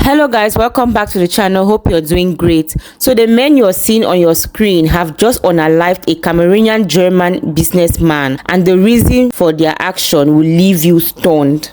Hello guys, welcome back to the channel. Hope you're doing great. So the men you're seeing on your screen have just unalived a Cameroonian-German businessman, and the reason for their action will leave you stunned.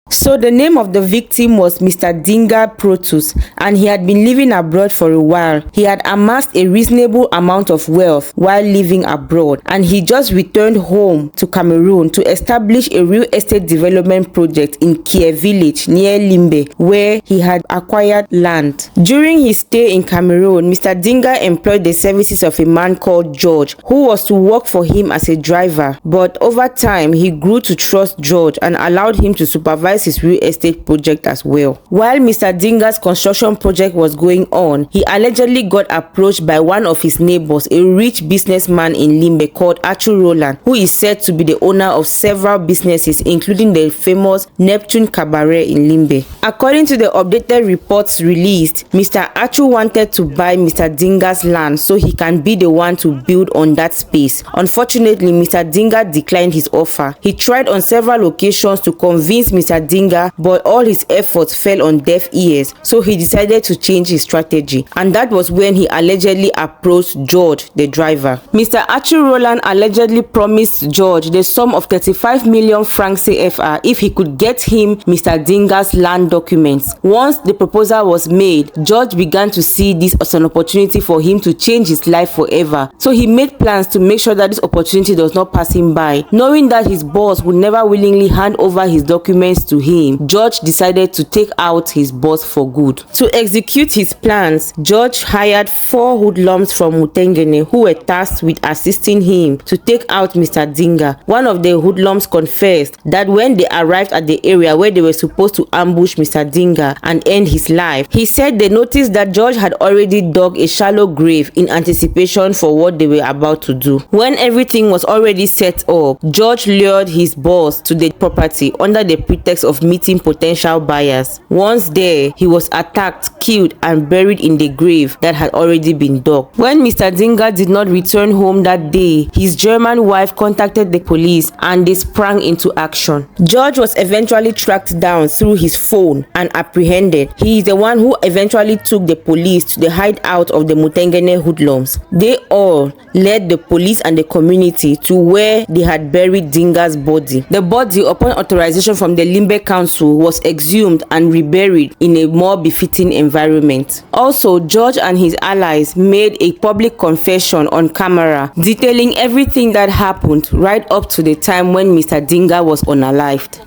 So the name of the victim was Mr. Dinga Protus, and he had been living abroad for a while. He had amassed a reasonable amount of wealth while living abroad, and he just returned home to Cameroon to establish a real estate development project in Kie village near Limbe, where he had acquired land. During his stay in Cameroon, Mr. Dinga employed the services of a man called George, who was to work for him as a driver. But over time, he grew to trust George and allowed him to supervise his real estate project as well. While Mr. Dinga's construction project was going on, he allegedly got approached by one of his neighbors, a rich businessman in Limbe called Achu Roland, who is said to be the owner of several businesses, including the famous Neptune Cabaret in Limbe. According to the updated reports released, Mr. Achu wanted to buy Mr. Dinga's land so he can be the one to build on that space. Unfortunately, Mr. Dinga declined his offer. He tried on several occasions to convince Mr. Dinga, but all his efforts fell on deaf ears, so he decided to change his strategy, and that was when he allegedly approached George, the driver. Mr. Achu Roland allegedly promised George the sum of 35 million francs CFR if he could get him Mr. Dinga's land documents. Once the proposal was made, George began to see this as an opportunity for him to change his life forever, so he made plans to make sure that this opportunity does not pass him by. Knowing that his boss would never willingly hand over his documents to him, George decided to take out his boss for good. To execute his plans, George hired 4 hoodlums from Mutengene who were tasked with assisting him to take out Mr. Dinga. One of the hoodlums confessed that when they arrived at the area where they were supposed to ambush Mr. Dinga and end his life, he said they noticed that George had already dug a shallow grave in anticipation for what they were about to do. When everything was already set up, George lured his boss to the property under the pretext of meeting potential buyers. Once there, he was attacked, killed, and buried in the grave that had already been dug. When Mr. Dinga did not return home that day, his German wife contacted the police and they sprang into action. George was eventually tracked down through his phone and apprehended. He is the one who eventually took the police to the hideout of the Mutengene hoodlums. They all led the police and the community to where they had buried Dinga's body. The body, upon authorization from the Limbe Council, was exhumed and reburied in a more befitting environment. Also, George and his allies made a public confession on camera detailing everything that happened right up to the time when Mr. Dinga was unalived.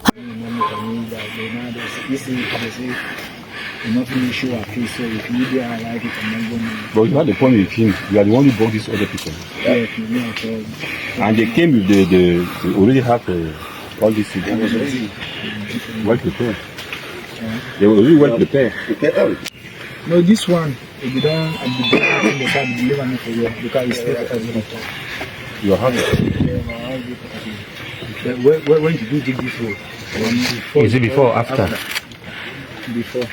But you had the point with him. You are the one who brought these other people. Yeah. And they came with they already have all these things. Well prepared. They were really well prepared. No, this one, if you don't deliver me for you because it's still Your house. When did you dig this road? Is it before or after? Before. I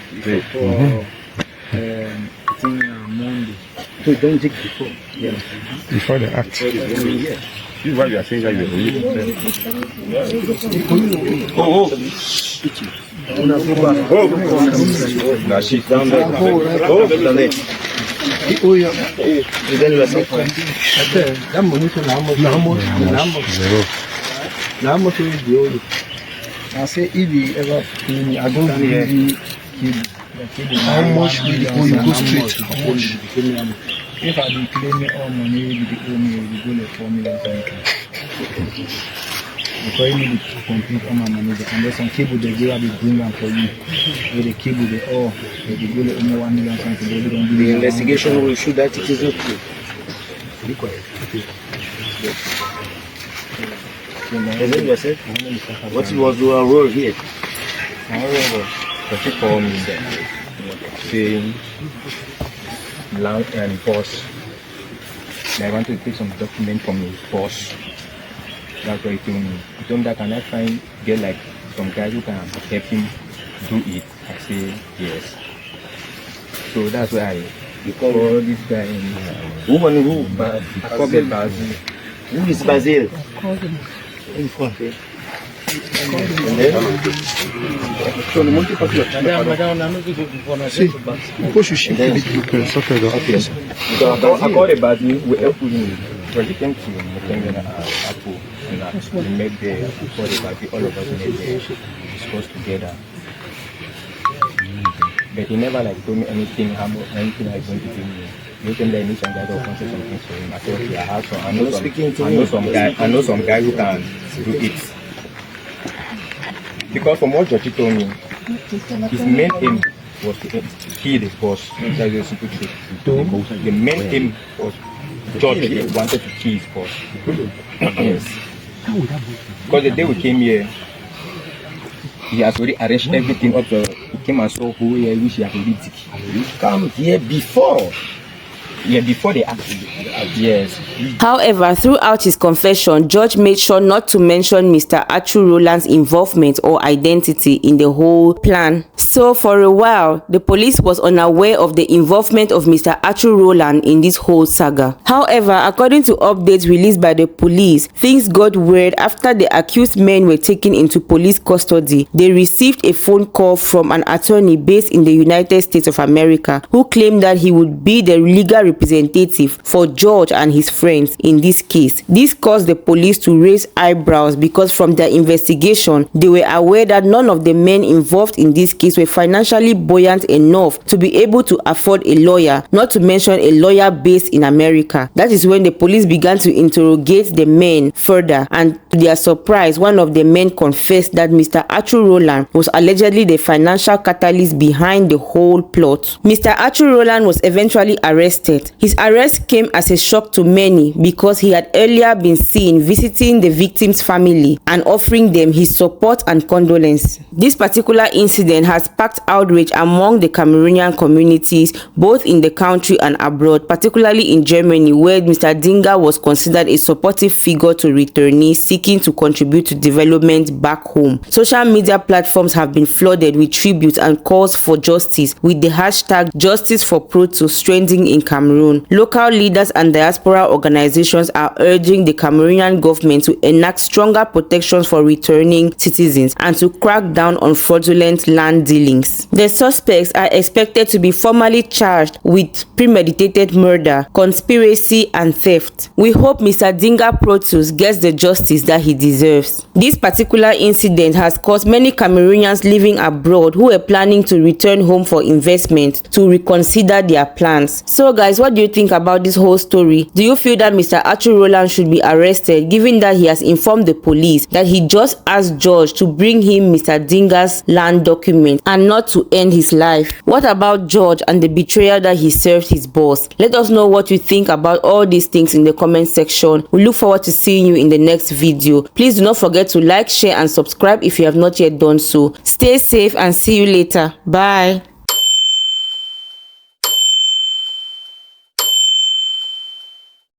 think Monday. So don't dig before. Yeah. Before the act. This is why we are saying that you are really prepared. I say if you ever pay me, I don't give you how much will you go straight? How much? If I do claim all money, you owe me, you go like 4 million. Because you need to complete all my money, and there's some cable they give be bring them for you. With the cable they go like only 1 million something. The investigation will show that it is not true. Be quiet. What was your role here? My role was saying land and boss. I want to take some document from his boss. That's why he told me. He told me that can I try and get like some guys who can help him do it? I say yes. So that's why I call this guy in. Who? I call him Basil. Who is Basil? In front. I called the body, we helped me. When he came to Achu, we met there, we called the body, all of us met there, discussed together. But he never like told me anything I was going to do me. You can let me some guy to consider something for him. I said, okay, I have some, I know some guy who can do it. Because from what Georgie told me, his main aim was to kill the boss. That's the simple truth. The main aim was Georgie wanted to kill his boss. Yes. Because the day we came here, he has already arranged everything up. So he came and saw who he wish he had already come here before. Yeah, before they acted. Yes. However, throughout his confession, George made sure not to mention Mr. Achu Roland's involvement or identity in the whole plan. So for a while, the police was unaware of the involvement of Mr. Achu Roland in this whole saga. However, according to updates released by the police, things got weird after the accused men were taken into police custody. They received a phone call from an attorney based in the United States of America who claimed that he would be the legal representative for George and his friends in this case. This caused the police to raise eyebrows because from their investigation, they were aware that none of the men involved in this case were financially buoyant enough to be able to afford a lawyer, not to mention a lawyer based in America. That is when the police began to interrogate the men further, and to their surprise, one of the men confessed that Mr. Achu Roland was allegedly the financial catalyst behind the whole plot. Mr. Achu Roland was eventually arrested. His arrest came as a shock to many because he had earlier been seen visiting the victim's family and offering them his support and condolence. This particular incident has sparked outrage among the Cameroonian communities both in the country and abroad, particularly in Germany, where Mr. Dinga was considered a supportive figure to returnees seeking to contribute to development back home. Social media platforms have been flooded with tributes and calls for justice, with the hashtag Justice for Protus trending in Cameroon. Local leaders and diaspora organizations are urging the Cameroonian government to enact stronger protections for returning citizens and to crack down on fraudulent land dealings. The suspects are expected to be formally charged with premeditated murder, conspiracy, and theft. We hope Mr. Dinga Protus gets the justice that he deserves. This particular incident has caused many Cameroonians living abroad who were planning to return home for investment to reconsider their plans. So guys, what do you think about this whole story? Do you feel that Mr. Achu Roland should be arrested, given that he has informed the police that he just asked George to bring him Mr. Dinga's land document and not to end his life? What about George and the betrayal that he served his boss? Let us know what you think about all these things in the comment section. We look forward to seeing you in the next video. Please do not forget to like, share, and subscribe if you have not yet done so. Stay safe and see you later. Bye.